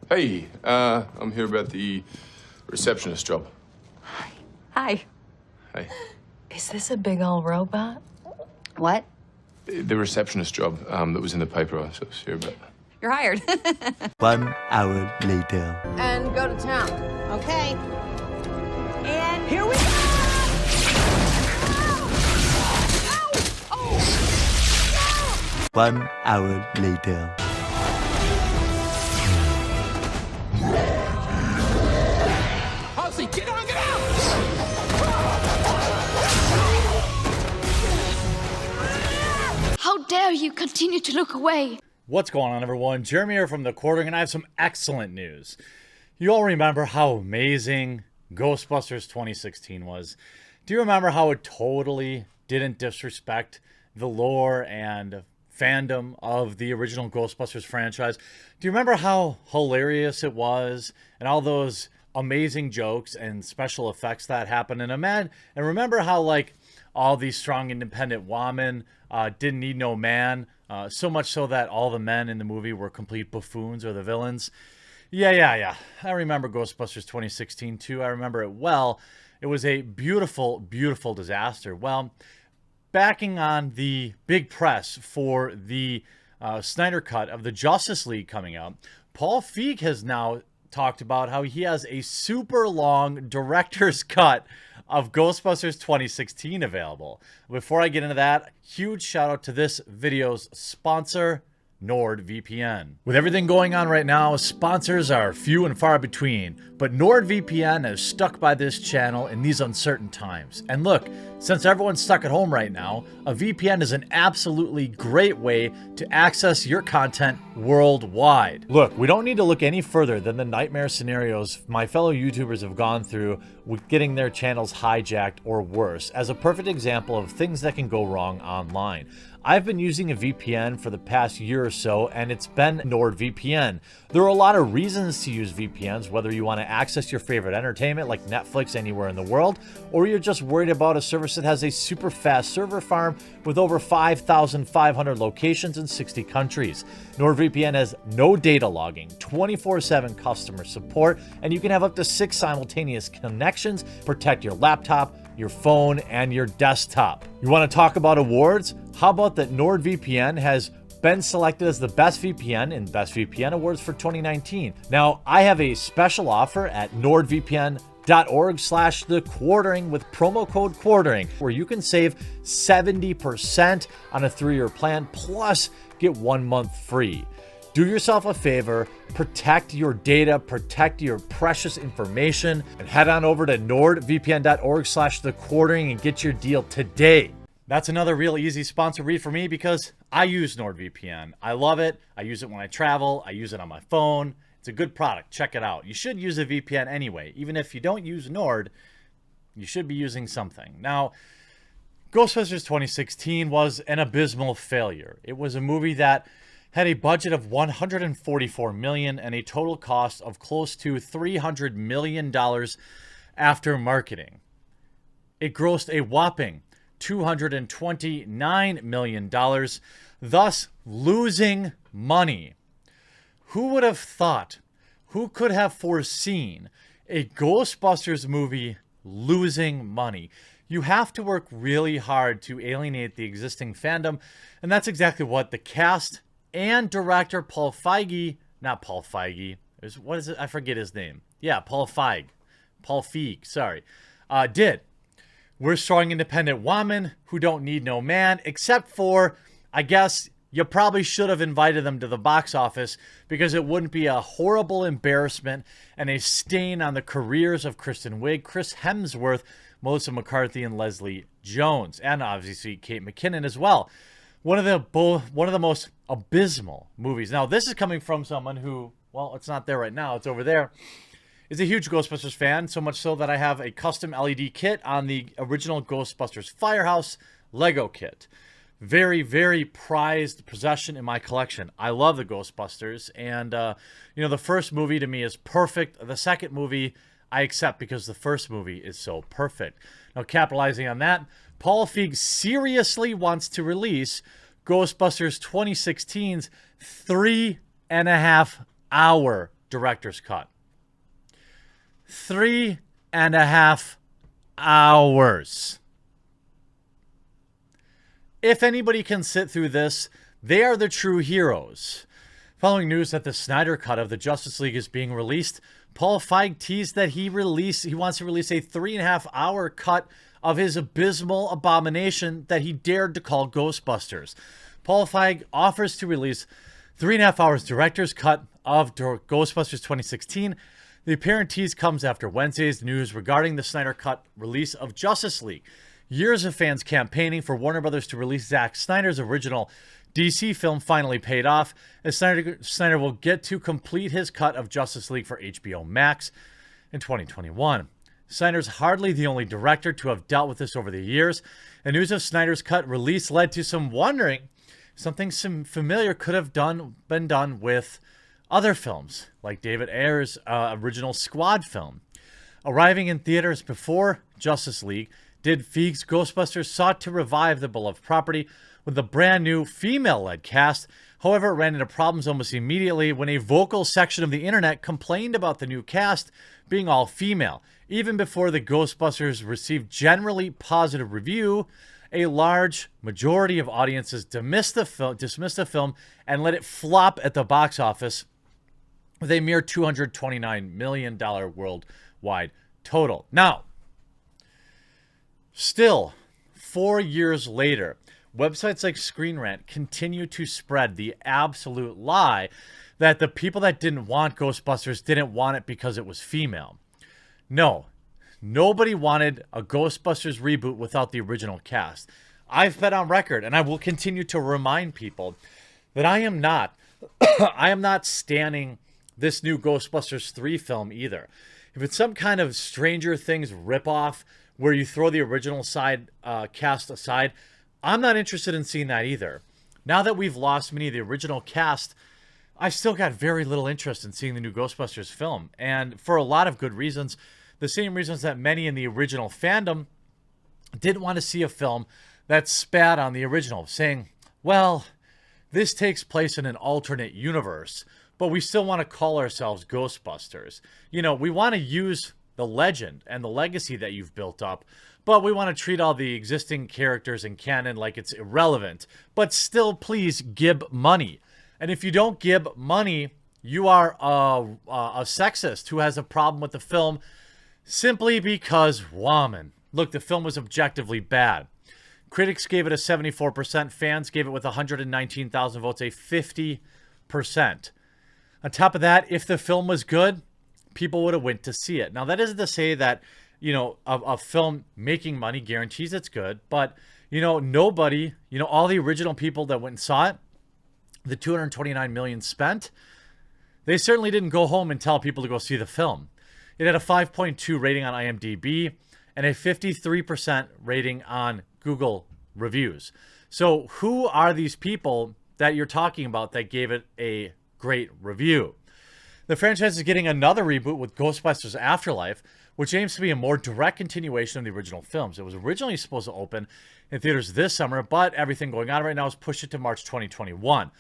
Hey, I'm here about the receptionist job. Hi. Hey. Is this a big old robot? What? The receptionist job that was in the paper I was here about. You're hired. 1 hour later. And go to town. Okay. And here we go! Oh! 1 hour later. Halsey, get on, get out! How dare you continue to look away? What's going on, everyone? Jeremy here from The Quartering, and I have some excellent news. You all remember how amazing Ghostbusters 2016 was. Do you remember how it totally didn't disrespect the lore and fandom of the original Ghostbusters franchise? Do you remember how hilarious it was and all those amazing jokes and special effects that happened? And remember how, like, all these strong independent women didn't need no man, so much so that all the men in the movie were complete buffoons or the villains? Yeah. I remember Ghostbusters 2016 too. I remember it well. It was a beautiful, beautiful disaster. Well, backing on the big press for the Snyder Cut of the Justice League coming out, Paul Feig has now talked about how he has a super long director's cut of Ghostbusters 2016 available. Before I get into that, huge shout out to this video's sponsor, NordVPN. With everything going on right now, sponsors are few and far between, but NordVPN has stuck by this channel in these uncertain times. And look, since everyone's stuck at home right now, a VPN is an absolutely great way to access your content worldwide. Look, we don't need to look any further than the nightmare scenarios my fellow YouTubers have gone through with getting their channels hijacked or worse as a perfect example of things that can go wrong online. I've been using a VPN for the past year or so, and it's been NordVPN. There are a lot of reasons to use VPNs, whether you want to access your favorite entertainment like Netflix anywhere in the world, or you're just worried about a service that has a super fast server farm with over 5,500 locations in 60 countries. NordVPN has no data logging, 24/7 customer support, and you can have up to 6 simultaneous connections, protect your laptop, your phone, and your desktop. You want to talk about awards? How about that NordVPN has been selected as the best VPN in Best VPN Awards for 2019. Now, I have a special offer at nordvpn.org/thequartering with promo code quartering, where you can save 70% on a 3-year plan, plus get 1 month free. Do yourself a favor, protect your data, protect your precious information, and head on over to nordvpn.org/thequartering and get your deal today. That's another real easy sponsor read for me because I use NordVPN. I love it. I use it when I travel. I use it on my phone. It's a good product. Check it out. You should use a VPN anyway. Even if you don't use Nord, you should be using something. Now, Ghostbusters 2016 was an abysmal failure. It was a movie that had a budget of $144 million and a total cost of close to $300 million after marketing. It grossed a whopping $229 million, thus losing money. Who would have thought, who could have foreseen a Ghostbusters movie losing money? You have to work really hard to alienate the existing fandom, and that's exactly what the cast and director Paul Feig, what is it? I forget his name. Yeah, Paul Feig, sorry, did. We're strong independent women who don't need no man, except for, I guess, you probably should have invited them to the box office because it wouldn't be a horrible embarrassment and a stain on the careers of Kristen Wiig, Chris Hemsworth, Melissa McCarthy, and Leslie Jones, and obviously Kate McKinnon as well. One of the most abysmal movies. Now, this is coming from someone who, well, it's not there right now, it's over there, is a huge Ghostbusters fan, so much so that I have a custom LED kit on the original Ghostbusters Firehouse Lego kit. Very, very prized possession in my collection. I love the Ghostbusters, and the first movie to me is perfect. The second movie I accept because the first movie is so perfect. Now, capitalizing on that, Paul Feig seriously wants to release Ghostbusters 2016's 3.5-hour director's cut. 3.5 hours. If anybody can sit through this, they are the true heroes. Following news that the Snyder Cut of the Justice League is being released, Paul Feig teased that he wants to release a 3.5-hour cut of his abysmal abomination that he dared to call Ghostbusters. Paul Feig offers to release 3.5 hours director's cut of Ghostbusters 2016. The apparent tease comes after Wednesday's news regarding the Snyder Cut release of Justice League. Years of fans campaigning for Warner Brothers to release Zack Snyder's original DC film finally paid off, as Snyder will get to complete his cut of Justice League for HBO Max in 2021. Snyder's hardly the only director to have dealt with this over the years, and news of Snyder's cut release led to some wondering if something familiar could have been done with other films, like David Ayer's original Squad film. Arriving in theaters before Justice League, Feig's Ghostbusters sought to revive the beloved property with a brand new female-led cast. However, it ran into problems almost immediately when a vocal section of the internet complained about the new cast being all female. Even before the Ghostbusters received generally positive review, a large majority of audiences dismissed the film and let it flop at the box office with a mere $229 million worldwide total. Now, still, 4 years later, websites like Screen Rant continue to spread the absolute lie that the people that didn't want Ghostbusters didn't want it because it was female. No, nobody wanted a Ghostbusters reboot without the original cast. I've been on record, and I will continue to remind people that I am not standing this new Ghostbusters 3 film either. If it's some kind of Stranger Things ripoff where you throw the original cast aside, I'm not interested in seeing that either. Now that we've lost many of the original cast, I've still got very little interest in seeing the new Ghostbusters film. And for a lot of good reasons, the same reasons that many in the original fandom didn't want to see a film that spat on the original, saying, well, this takes place in an alternate universe, but we still want to call ourselves Ghostbusters. You know, we want to use the legend and the legacy that you've built up, but we want to treat all the existing characters in canon like it's irrelevant. But still, please give money. And if you don't give money, you are a sexist who has a problem with the film simply because woman. Look, the film was objectively bad. Critics gave it a 74%. Fans gave it with 119,000 votes, a 50%. On top of that, if the film was good, people would have went to see it. Now, that isn't to say that, you know, a film making money guarantees it's good, but, you know, nobody, you know, all the original people that went and saw it, the $229 million spent, they certainly didn't go home and tell people to go see the film. It had a 5.2 rating on IMDb and a 53% rating on Google reviews. So who are these people that you're talking about that gave it a great review? The franchise is getting another reboot with Ghostbusters Afterlife, which aims to be a more direct continuation of the original films. It was originally supposed to open in theaters this summer, but everything going on right now has pushed it to March 2021.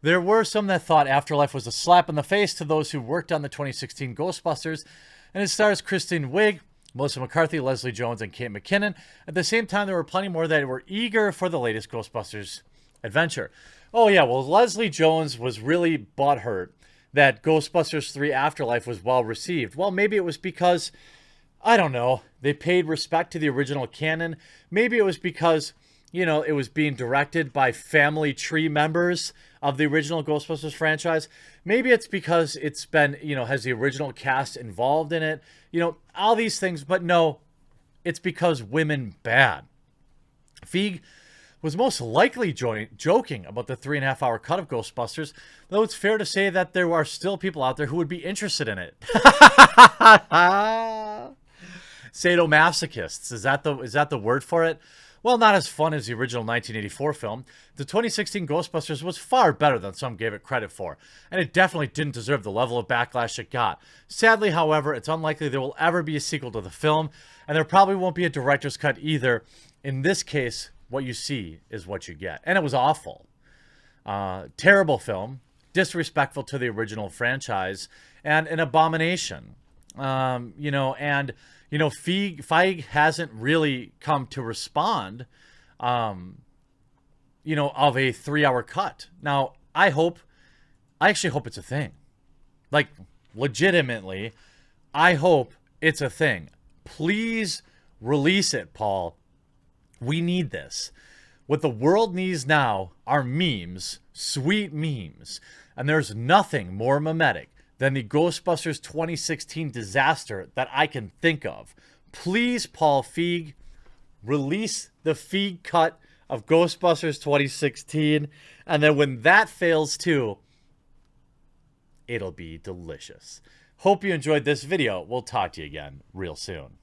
There were some that thought Afterlife was a slap in the face to those who worked on the 2016 Ghostbusters, and it stars Kristen Wiig, Melissa McCarthy, Leslie Jones, and Kate McKinnon. At the same time, there were plenty more that were eager for the latest Ghostbusters adventure. Oh yeah, well, Leslie Jones was really butthurt that Ghostbusters 3 Afterlife was well received. Well, maybe it was because, I don't know, they paid respect to the original canon. Maybe it was because, you know, it was being directed by family tree members of the original Ghostbusters franchise. Maybe it's because it's been, you know, has the original cast involved in it. You know, all these things. But no, it's because women bad. Feig was most likely joking about the 3.5-hour cut of Ghostbusters, though it's fair to say that there are still people out there who would be interested in it. Sadomasochists, is that the word for it? Well, not as fun as the original 1984 film. The 2016 Ghostbusters was far better than some gave it credit for, and it definitely didn't deserve the level of backlash it got. Sadly, however, it's unlikely there will ever be a sequel to the film, and there probably won't be a director's cut either. In this case, what you see is what you get. And it was awful. Terrible film. disrespectful to the original franchise and an abomination. Feige hasn't really come to respond, of a 3-hour cut. Now, I actually hope it's a thing. Like, legitimately, I hope it's a thing. Please release it, Paul. We need this. What the world needs now are memes, sweet memes. And there's nothing more mimetic than the Ghostbusters 2016 disaster that I can think of. Please, Paul Feig, release the Feig cut of Ghostbusters 2016. And then when that fails too, it'll be delicious. Hope you enjoyed this video. We'll talk to you again real soon.